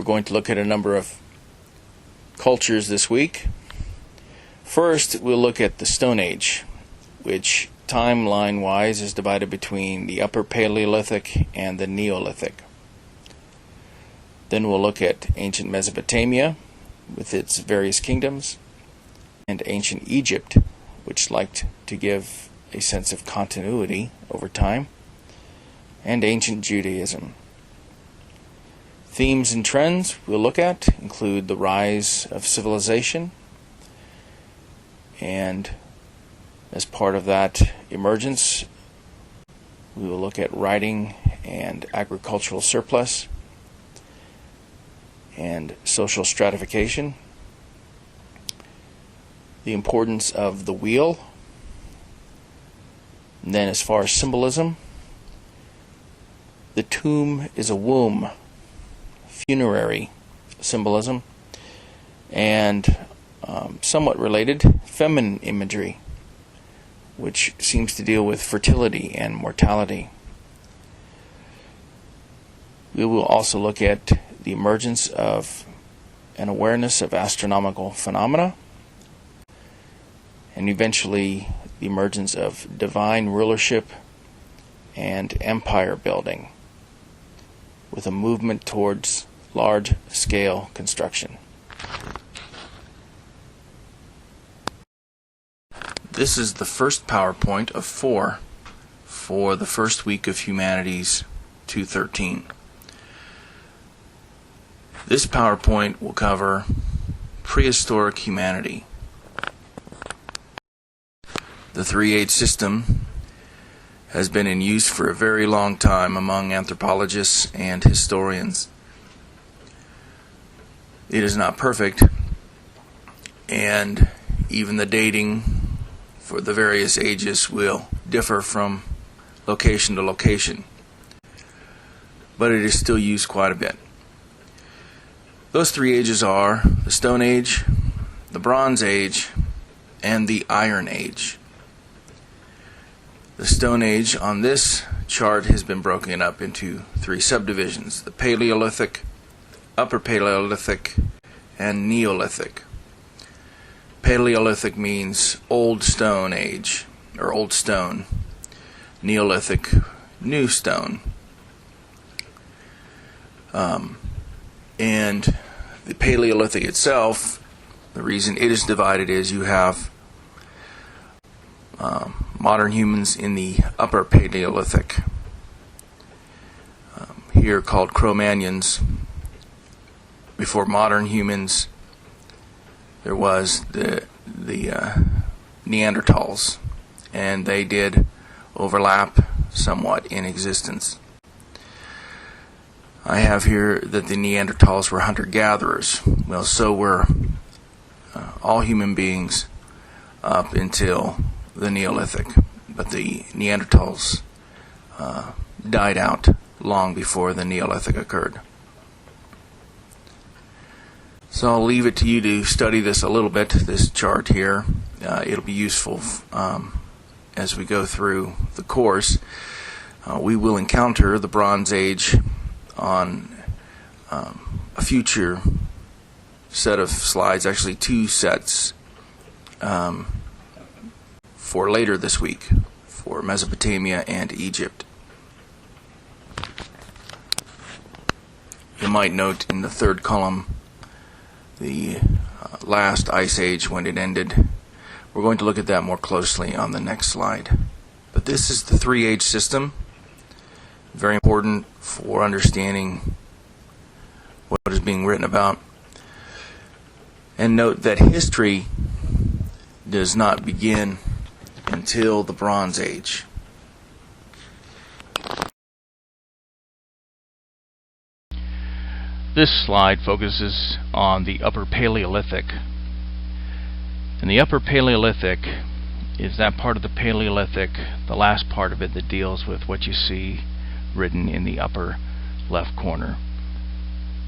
We're going to look at a number of cultures this week. First, we'll look at the Stone Age, which timeline-wise is divided between the Upper Paleolithic and the Neolithic. Then we'll look at ancient Mesopotamia with its various kingdoms, and ancient Egypt, which liked to give a sense of continuity over time, and ancient Judaism. Themes and trends we'll look at include the rise of civilization, and as part of that emergence, we will look at writing and agricultural surplus and social stratification, the importance of the wheel, and then as far as symbolism, the tomb is a womb, funerary symbolism, and somewhat related, feminine imagery, which seems to deal with fertility and mortality. We will also look at the emergence of an awareness of astronomical phenomena, and eventually the emergence of divine rulership and empire building, with a movement towards large-scale construction. This is the first PowerPoint of 4 for the first week of Humanities 213. This PowerPoint will cover prehistoric humanity. The 3-age system has been in use for a very long time among anthropologists and historians. It is not perfect, and even the dating for the various ages will differ from location to location, but it is still used quite a bit. Those 3 ages are the Stone Age, the Bronze Age, and the Iron Age. The Stone Age on this chart has been broken up into 3 subdivisions: the Paleolithic, Upper Paleolithic, and Neolithic. Paleolithic means Old Stone Age, or Old Stone. Neolithic, New Stone. And the Paleolithic itself, the reason it is divided is you have modern humans in the Upper Paleolithic, here called Cro-Magnons. Before modern humans, there was the Neanderthals, and they did overlap somewhat in existence. I have here that the Neanderthals were hunter-gatherers. Well, so were all human beings up until the Neolithic, but the Neanderthals died out long before the Neolithic occurred. So I'll leave it to you to study this a little bit, this chart here. It'll be useful as we go through the course. We will encounter the Bronze Age on a future set of slides, actually 2 sets, for later this week, for Mesopotamia and Egypt. You might note in the 3rd column the last ice age when it ended. We're going to look at that more closely on the next slide. But this is the 3-age system, very important for understanding what is being written about. And note that history does not begin until the Bronze Age. This slide focuses on the Upper Paleolithic. And the Upper Paleolithic is that part of the Paleolithic, the last part of it that deals with what you see written in the upper left corner.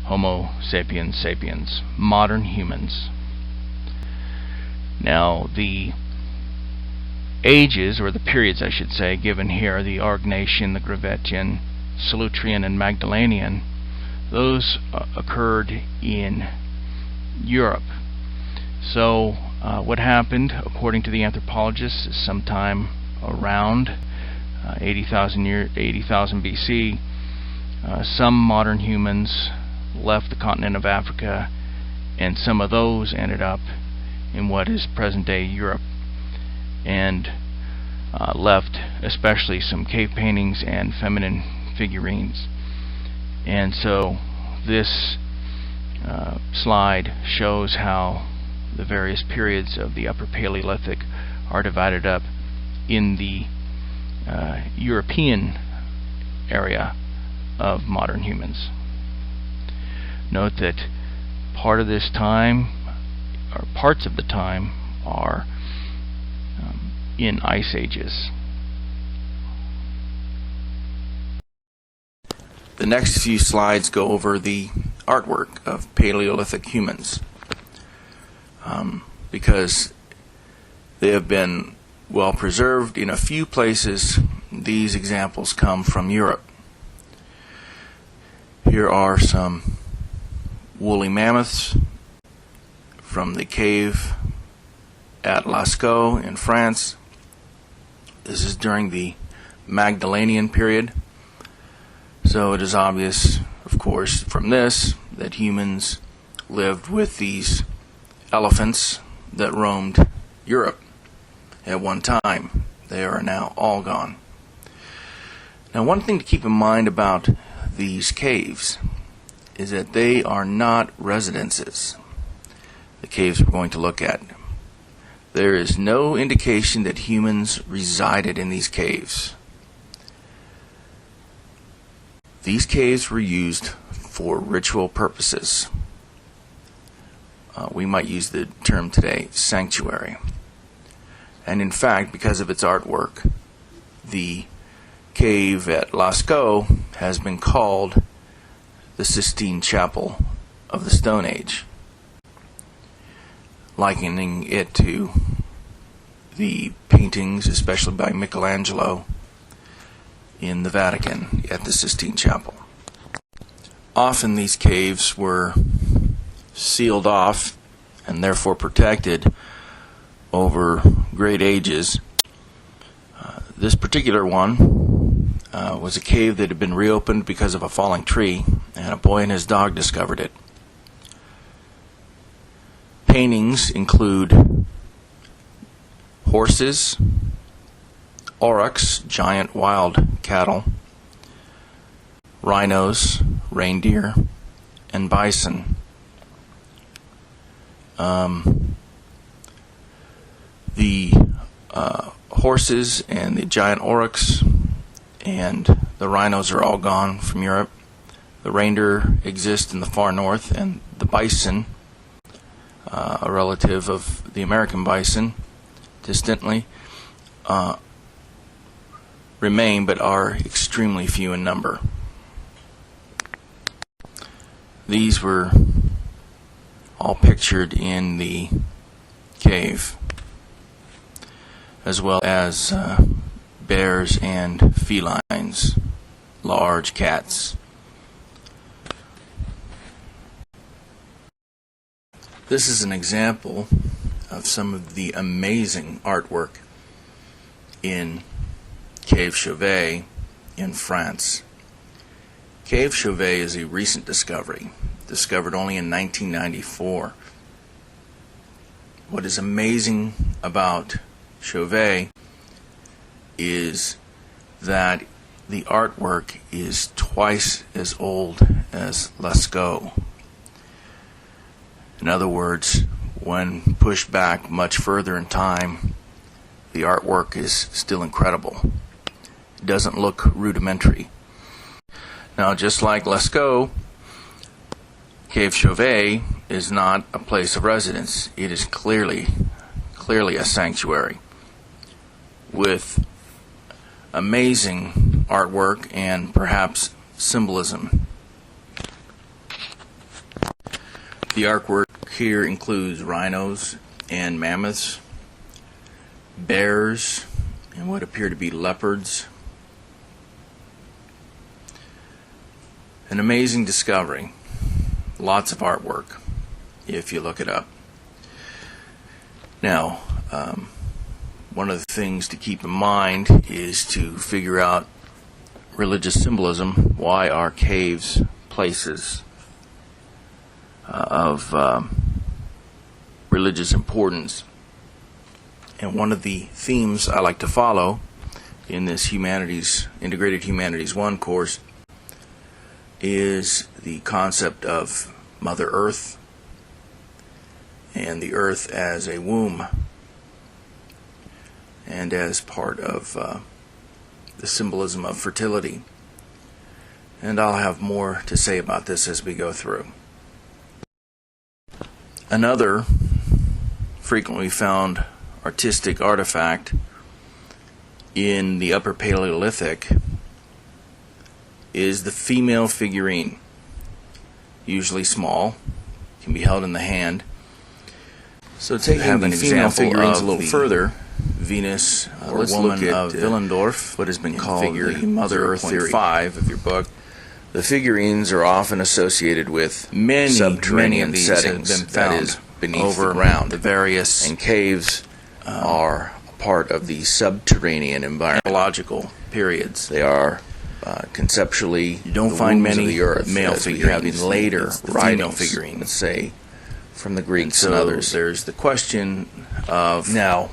Homo sapiens sapiens, modern humans. Now, the ages, or the periods I should say, given here, the Aurignacian, the Gravettian, Solutrean, and Magdalenian, those occurred in Europe. So what happened, according to the anthropologists, is sometime around 80,000 BC, some modern humans left the continent of Africa, and some of those ended up in what is present-day Europe, and left especially some cave paintings and feminine figurines. And so this slide shows how the various periods of the Upper Paleolithic are divided up in the European area of modern humans. Note that part of this time, or parts of the time, are in ice ages. The next few slides go over the artwork of Paleolithic humans, because they have been well preserved. In a few places, these examples come from Europe. Here are some woolly mammoths from the cave at Lascaux in France. This is during the Magdalenian period. So it is obvious, of course, from this that humans lived with these elephants that roamed Europe at one time. They are now all gone. Now, one thing to keep in mind about these caves is that they are not residences. The caves we're going to look at. There is no indication that humans resided in these caves. These caves were used for ritual purposes. We might use the term today, sanctuary. And in fact, because of its artwork, the cave at Lascaux has been called the Sistine Chapel of the Stone Age, likening it to the paintings, especially by Michelangelo, in the Vatican at the Sistine Chapel. Often these caves were sealed off and therefore protected over great ages. This particular one was a cave that had been reopened because of a falling tree, and a boy and his dog discovered it. Paintings include horses, aurochs, giant wild cattle, rhinos, reindeer, and bison. The horses and the giant aurochs and the rhinos are all gone from Europe. The reindeer exist in the far north, and the bison, a relative of the American bison, distantly, remain but are extremely few in number. These were all pictured in the cave, as well as bears and felines, large cats. This is an example of some of the amazing artwork in Cave Chauvet in France. Cave Chauvet is a recent discovery, discovered only in 1994. What is amazing about Chauvet is that the artwork is twice as old as Lascaux. In other words, when pushed back much further in time, the artwork is still incredible. It doesn't look rudimentary. Now, just like Lascaux, Cave Chauvet is not a place of residence. It is clearly a sanctuary with amazing artwork and perhaps symbolism. The artwork here includes rhinos and mammoths, bears, and what appear to be leopards, An amazing discovery. Lots of artwork, if you look it up. Now, one of the things to keep in mind is to figure out religious symbolism. Why are caves places of religious importance? And one of the themes I like to follow in this Integrated Humanities 1 course is the concept of Mother Earth and the earth as a womb and as part of the symbolism of fertility. And I'll have more to say about this as we go through. Another frequently found artistic artifact in the Upper Paleolithic is the female figurine, usually small, can be held in the hand. So taking the female figurines a little further, Venus or Woman of Willendorf, what has been called the Mother Earth Theory 5 of your book. The figurines are often associated with many subterranean settings, that is, beneath the ground. The various and caves are a part of the subterranean environment. Periods. They are conceptually, you don't find many the earth, male figurines in later writings, figurines, let's say, from the Greeks and others. There's the question of now.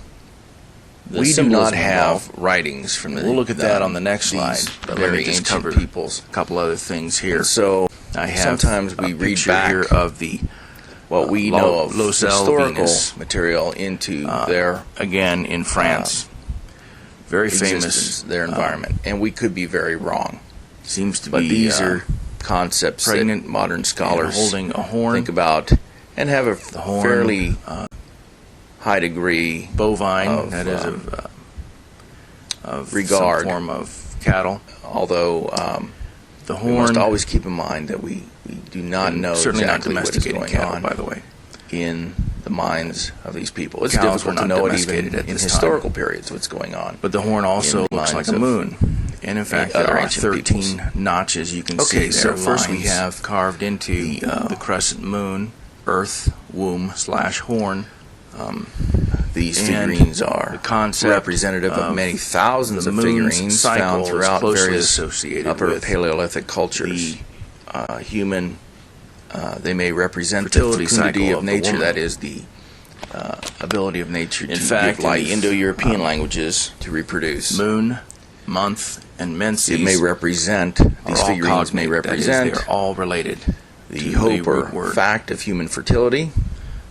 We do not have writings from the. We'll look at that on the next slide. Very ancient peoples. A couple other things here. And so I have sometimes we read back here of the what we know of historical material into their again in France. Very famous their environment, and we could be very wrong. Seems to be. But these are concepts pregnant that modern scholars holding a horn think about and have a fairly high degree bovine of, that is of regard, some form of cattle. Although the horn, we must always keep in mind that we do not know certainly exactly not domesticated what is going cattle, on, by the way, in the minds of these people. It's difficult to know it even in historical periods what's going on. But the horn also looks like a moon. And in fact, there are 13 notches you can see there. So first we have carved into the crescent moon, earth, womb / horn. These figurines are representative of many thousands of figurines found throughout various Upper Paleolithic cultures. The human, they may represent the fecundity of nature, that is, the ability of nature to give life. In the Indo-European languages, to reproduce. Moon, month, and menses. It may represent, these figurines may represent, they are all related. The hope or fact of human fertility.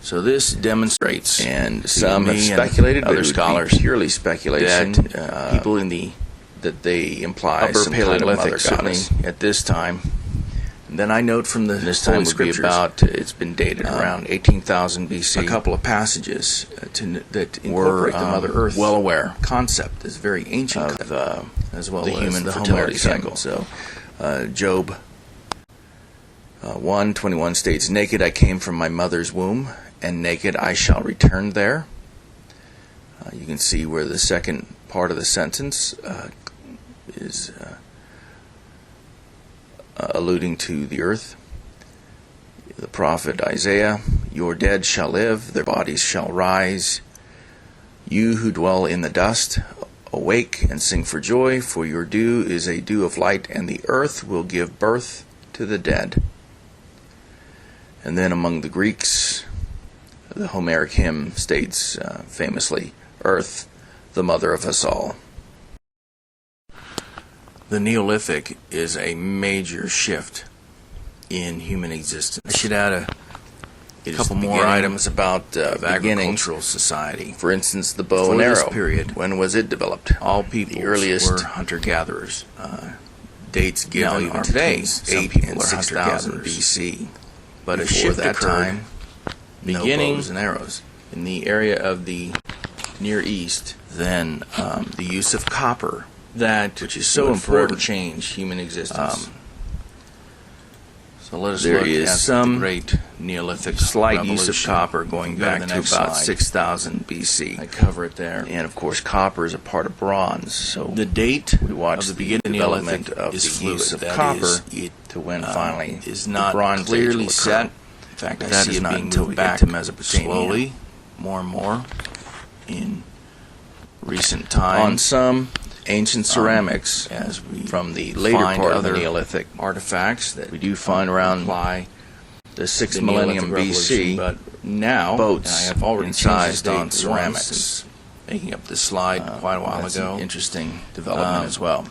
So this demonstrates, and some have speculated, other scholars purely speculation, that people in the that they imply Upper Paleolithic certainly at this time. And then I note from the this time would be about it's been dated around 18,000 BC. A couple of passages that incorporate the Mother Earth well aware concept is very ancient of as well the human fertility cycle. So Job 1:21 states, "Naked I came from my mother's womb, and naked I shall return there." You can see where the second part of the sentence is alluding to the earth. The prophet Isaiah, "Your dead shall live, their bodies shall rise. You who dwell in the dust, awake and sing for joy, for your dew is a dew of light, and the earth will give birth to the dead." And then among the Greeks, the Homeric hymn states famously, "Earth, the mother of us all." The Neolithic is a major shift in human existence. I should add a couple more items about agricultural society. For instance, the bow and arrow. Period. When was it developed? All people were hunter-gatherers. Dates given even today, 8 and 6,000 BC. But a shift that time, beginning bows and arrows in the area of the Near East. Then the use of copper, which is so important, change human existence. So let us There look is at some the great Neolithic slight use of revolution. copper going Go to back the to next about slide. 6000 BC. I cover it there. And of course, copper is a part of bronze. So The date we watch of the the beginning of development Neolithic of is the fluid. use of That copper is, it to when finally is the not Bronze Age clearly will occur. set. In fact, I That see is it not being until moved we get back to Mesopotamia. slowly, more and more, in recent On times. some ancient ceramics As we from the later find part of the other Neolithic, artifacts that we do find around imply the 6th the millennium Neolithic BC, Revolution, but now boats and I have already incised changed the date on once ceramics. since making up this slide quite a while That's ago. an interesting development as well.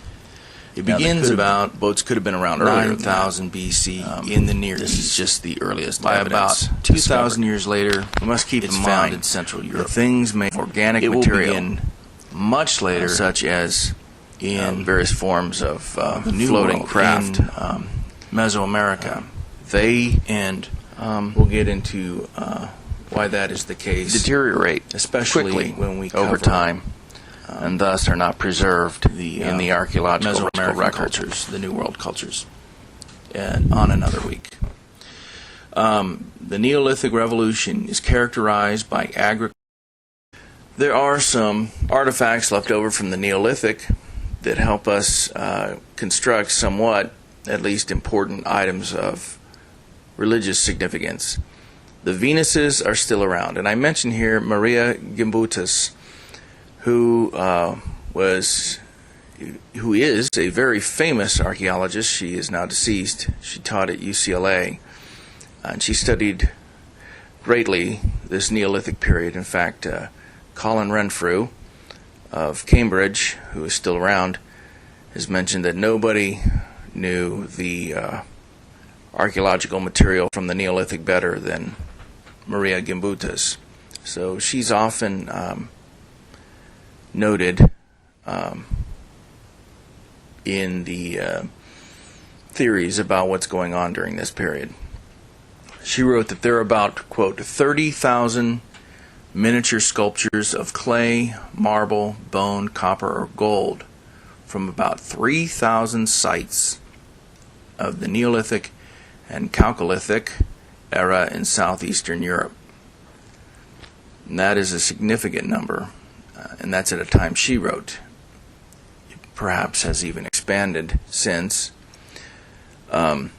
It Now, begins about boats could have been around earlier than that. 9,000 BC in the Near This East. is just the earliest By evidence about 2,000 discovered. years later, We must keep it's in found mind in Central that Europe. things made of organic It will material, begin much later, such as in various forms of the New floating World, craft. in Mesoamerica. They We'll get into why that is the case, deteriorate especially quickly when we over cover time, and thus are not preserved in the archaeological Mesoamerican record. cultures, the New World cultures, and on another week. The Neolithic Revolution is characterized by agriculture. There are some artifacts left over from the Neolithic that help us construct somewhat, at least important items of religious significance. The Venuses are still around, and I mention here Maria Gimbutas, who is a very famous archaeologist. She is now deceased. She taught at UCLA, and she studied greatly this Neolithic period. In fact, Colin Renfrew of Cambridge, who is still around, has mentioned that nobody knew the archaeological material from the Neolithic better than Maria Gimbutas. So she's often noted in the theories about what's going on during this period. She wrote that there are about, quote, 30,000 miniature sculptures of clay, marble, bone, copper, or gold from about 3,000 sites of the Neolithic and Chalcolithic era in southeastern Europe. And that is a significant number, and that's at a time she wrote. It perhaps has even expanded since. It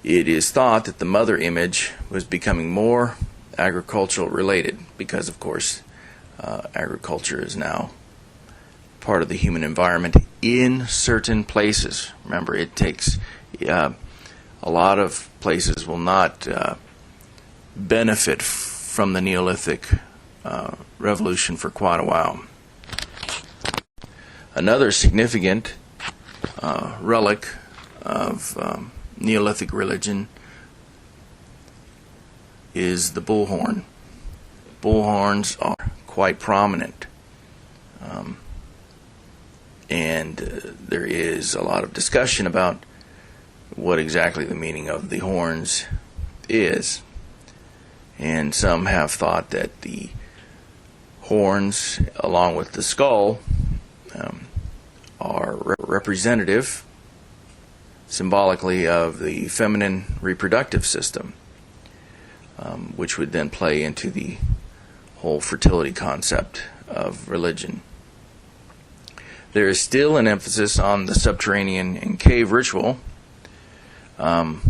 is thought that the mother image was becoming more agricultural related because, of course, agriculture is now part of the human environment in certain places. Remember, it takes a lot of places will not benefit from the Neolithic revolution for quite a while. Another significant relic of Neolithic religion is the bullhorn. Bullhorns are quite prominent, and there is a lot of discussion about what exactly the meaning of the horns is. And some have thought that the horns, along with the skull, are representative symbolically of the feminine reproductive system, which would then play into the whole fertility concept of religion. There is still an emphasis on the subterranean and cave ritual, and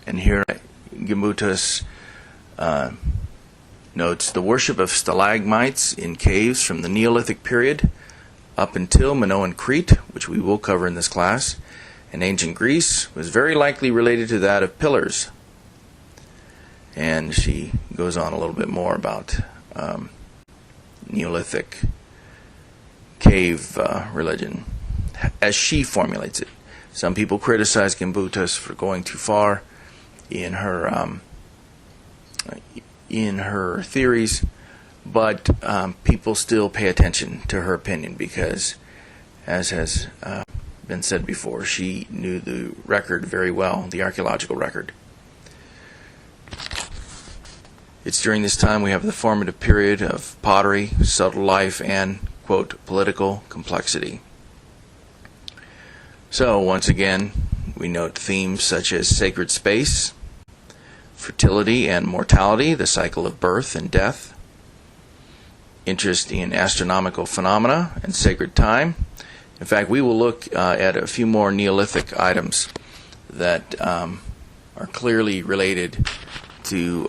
here Gimbutas notes the worship of stalagmites in caves from the Neolithic period up until Minoan Crete, which we will cover in this class, and ancient Greece was very likely related to that of pillars. And she goes on a little bit more about Neolithic cave religion as she formulates it. Some people criticize Gimbutas for going too far in her theories, but people still pay attention to her opinion because, as has been said before, she knew the record very well, the archaeological record. It's during this time we have the formative period of pottery, subtle life, and, quote, political complexity. So, once again, we note themes such as sacred space, fertility and mortality, the cycle of birth and death, interest in astronomical phenomena and sacred time. In fact, we will look at a few more Neolithic items that are clearly related to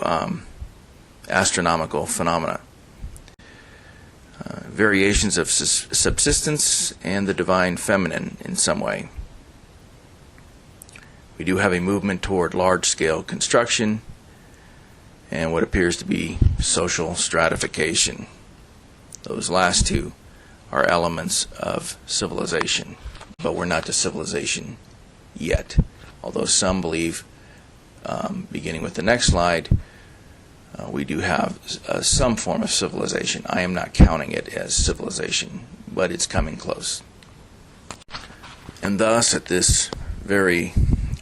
astronomical phenomena. Variations of subsistence and the divine feminine in some way. We do have a movement toward large-scale construction and what appears to be social stratification. Those last two are elements of civilization, but we're not to civilization yet, although some believe, beginning with the next slide, we do have some form of civilization. I am not counting it as civilization, but it's coming close. And thus, at this very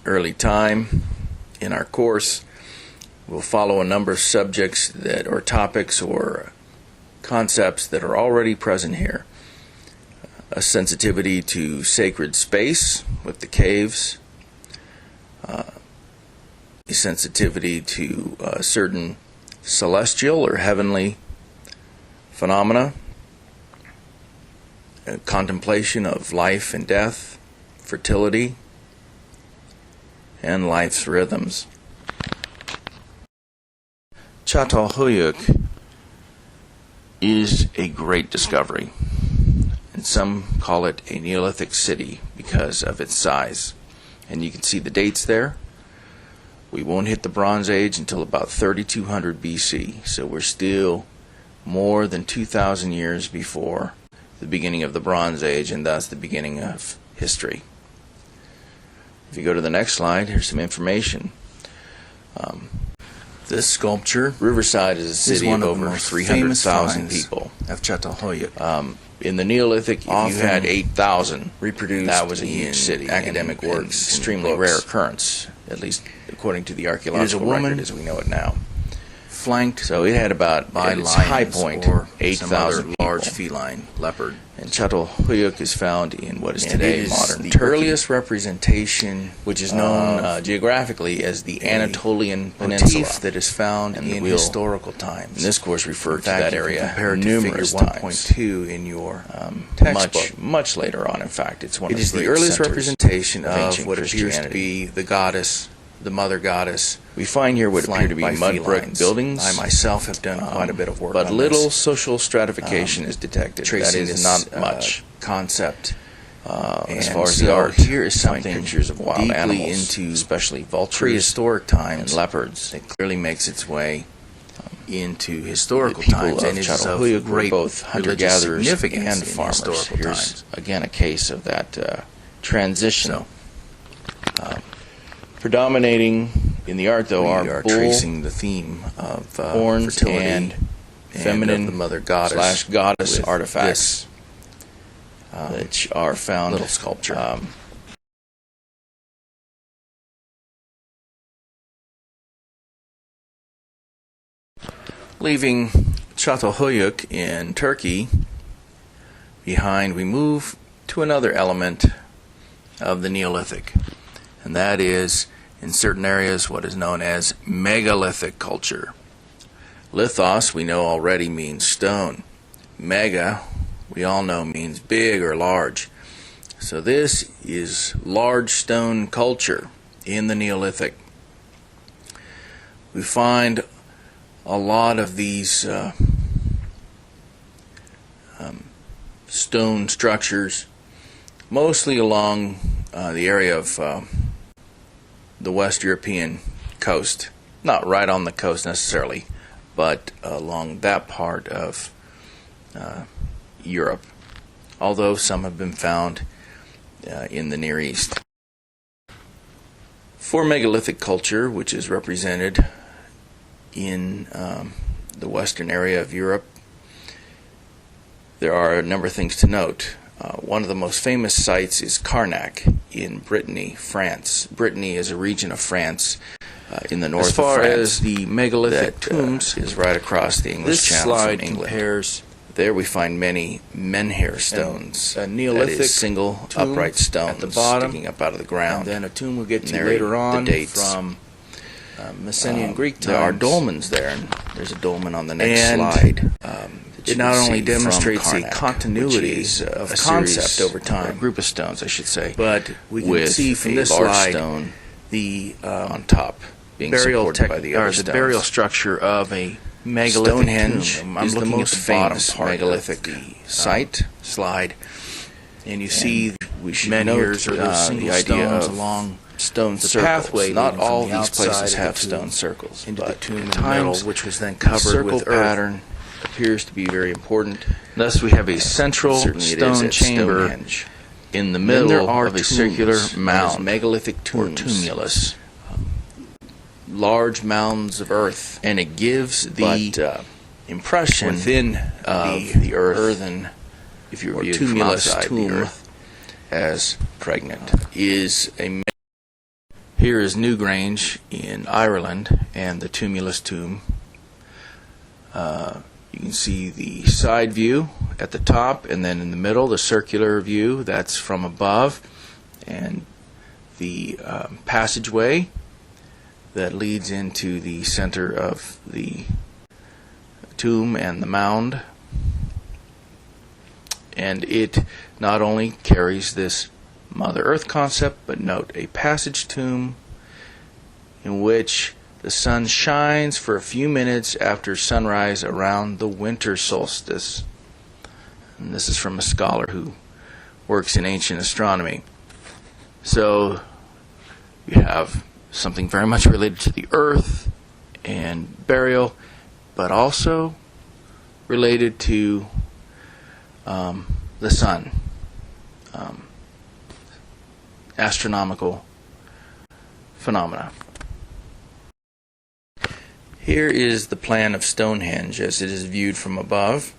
early time in our course, we'll follow a number of subjects that, or topics or concepts that are already present here. A sensitivity to sacred space with the caves, a sensitivity to certain celestial or heavenly phenomena, a contemplation of life and death, fertility, and life's rhythms. Çatalhöyük is a great discovery, and some call it a Neolithic city because of its size. And you can see the dates there. We won't hit the Bronze Age until about 3200 BC, so we're still more than 2,000 years before the beginning of the Bronze Age, and thus the beginning of history. If you go to the next slide, here's some information. This sculpture, Riverside, is a city of over 300,000 people. Of Çatalhöyük. In the Neolithic, if you had 8,000 reproduced, that was a huge city. Academic works, extremely rare occurrence, at least according to the archaeological record as we know it now. Flanked So it had about, by at its lions high point, or 8,000 people. large feline leopard. And Çatalhöyük is found in what is And today it is modern the Turkey, earliest representation, which is known geographically as the Anatolian Peninsula. motif that is found And in we'll, historical times. in this course, refer In to fact, that you can area compare it to numerous figure times. 1.2 in your textbook. Much later on, in fact. It's one It of is the the great earliest centers representation of of ancient what appears to Christianity. be the goddess, the mother goddess. We find here what appear to be flanked mud by brick felines. buildings. I myself have done quite a bit of work but on little this, social stratification is detected. That tracing is this not much. concept. As And far as so the art, here is we find something pictures of wild deeply animals, into especially vultures prehistoric times and leopards. that clearly makes its way into historical The people times, of and is of Çatalhöyük were great both religious hunter-gatherers significance and in farmers. historical Here's times. again a case of that transition. So, Predominating in the art, though, we are are bull tracing the theme of horns fertility and and feminine of the mother goddess slash goddess with artifacts this, which are found little sculpture. Leaving Çatalhöyük in Turkey behind, we move to another element of the Neolithic, and that is, in certain areas, what is known as megalithic culture. Lithos, we know already, means stone. Mega, we all know, means big or large. So this is large stone culture in the Neolithic. We find a lot of these stone structures, mostly along the area of the West European coast. Not right on the coast necessarily, but along that part of Europe, although some have been found in the Near East. For megalithic culture, which is represented in the western area of Europe, there are a number of things to note. One of the most famous sites is Carnac in Brittany, France. Brittany is a region of France in the north As far of France. as the megalithic that tombs, is right across the English this Channel slide from England. compares There we find many menhir stones. A Neolithic that is single tomb upright stones at the bottom, sticking up out of the ground. and then a tomb we'll get And to there later on the dates. from Mycenaean Greek times. There are dolmens there, and there's a dolmen on the next And, slide. It not only from demonstrates a Karnak, continuity which is of a concept series, over or a time, group of stones, I should say, but we can with see from a this large slide stone the on top, being burial supported by the other or the stones. burial structure of a megalithic Stonehenge tomb. I'm is the looking most at the bottom famous part megalithic of the site. slide, and you see We should menhirs note or those single the idea stones of along stone the circles. pathway Not leading all from the these places outside of have the tomb stone circles, into but the tomb in at the middle, times which was then the covered circle with earth. pattern appears to be very important. Thus, we have a central Certainly it is stone at chamber Stonehenge. in the Then middle there are of a circular tombs, known as mound megalithic or tombs, tumulus, large mounds of earth, and it gives the but impression within of the earthen, if you're or viewed from tumulus outside the tomb earth, as pregnant. is a. Here is Newgrange in Ireland, and the tumulus tomb. You can see the side view at the top, and then in the middle, the circular view. That's from above, and the passageway that leads into the center of the tomb and the mound. And it not only carries this Mother Earth concept, but note a passage tomb in which the sun shines for a few minutes after sunrise around the winter solstice. And this is from a scholar who works in ancient astronomy. So you have something very much related to the earth and burial, but also related to the sun, astronomical phenomena. Here is the plan of Stonehenge as it is viewed from above,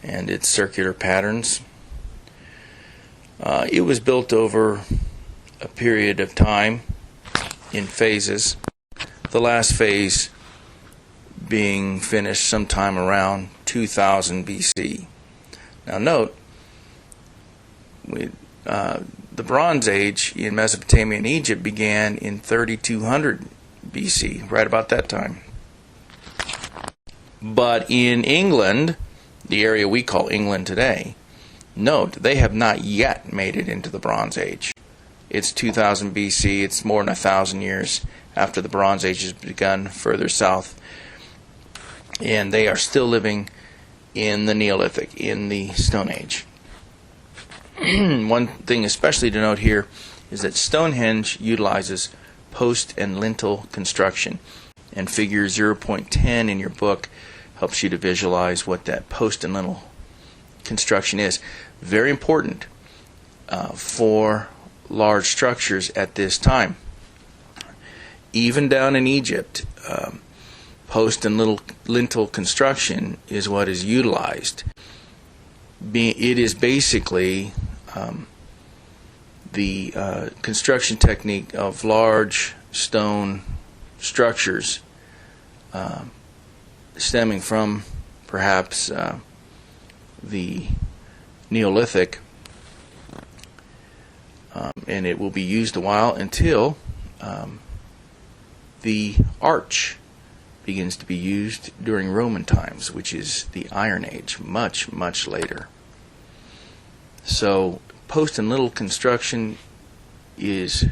and its circular patterns. It was built over a period of time in phases, the last phase being finished sometime around 2000 BC. Now note, the Bronze Age in Mesopotamia and Egypt began in 3200 BC, right about that time. But in England, the area we call England today, note, they have not yet made it into the Bronze Age. It's 2000 BC, it's more than 1,000 years after the Bronze Age has begun further south. And they are still living in the Neolithic, in the Stone Age. One thing especially to note here is that Stonehenge utilizes post and lintel construction, and figure 0.10 in your book helps you to visualize what that post and lintel construction is. Very important for large structures at this time. Even down in Egypt, post and lintel construction is what is utilized. It is basically the construction technique of large stone structures stemming from perhaps the Neolithic, and it will be used a while until the arch begins to be used during Roman times, which is the Iron Age, much, much later. So post and lintel construction is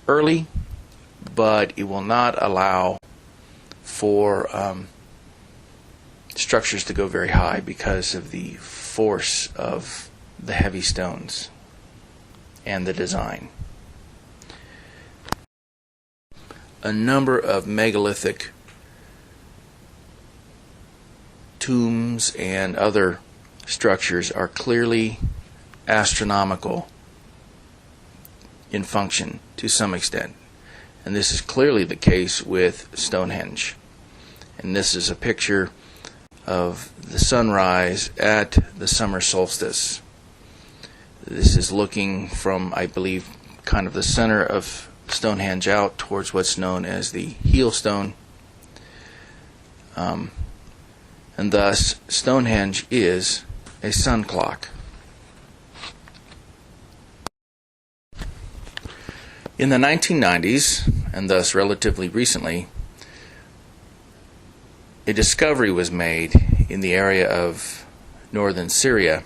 early, but it will not allow for structures to go very high because of the force of the heavy stones and the design. A number of megalithic tombs and other structures are clearly astronomical in function to some extent, and this is clearly the case with Stonehenge. And this is a picture of the sunrise at the summer solstice. This is looking from, I believe, kind of the center of Stonehenge out towards what's known as the heel stone. And and thus Stonehenge is a sun clock. In the 1990s, and thus relatively recently, a discovery was made in the area of northern Syria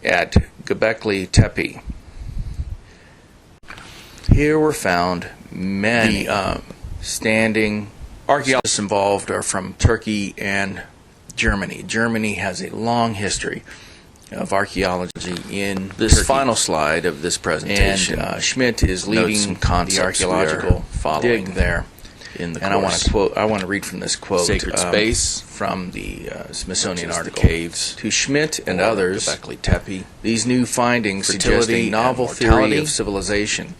at Göbekli Tepe. Here were found many standing archaeologists involved are from Turkey and Germany. Germany has a long history of archaeology in this Turkey. Final slide of this presentation, and Schmidt is leading the archaeological dig there. In the course. I want to read from this quote. Sacred space from the Smithsonian article. The caves to Schmidt and others. Göbekli Tepe. These new findings suggest a novel theory of civilization.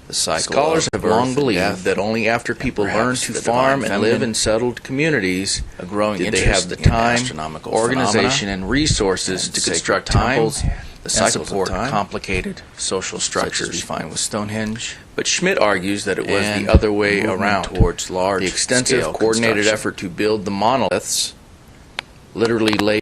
The Scholars have long believed that only after people learned to farm and live in settled communities did they have the time, organization, and resources to construct temples and support complicated social structures we find with Stonehenge. But Schmidt argues that it was the other way around. Towards large the extensive coordinated effort to build the monoliths literally laid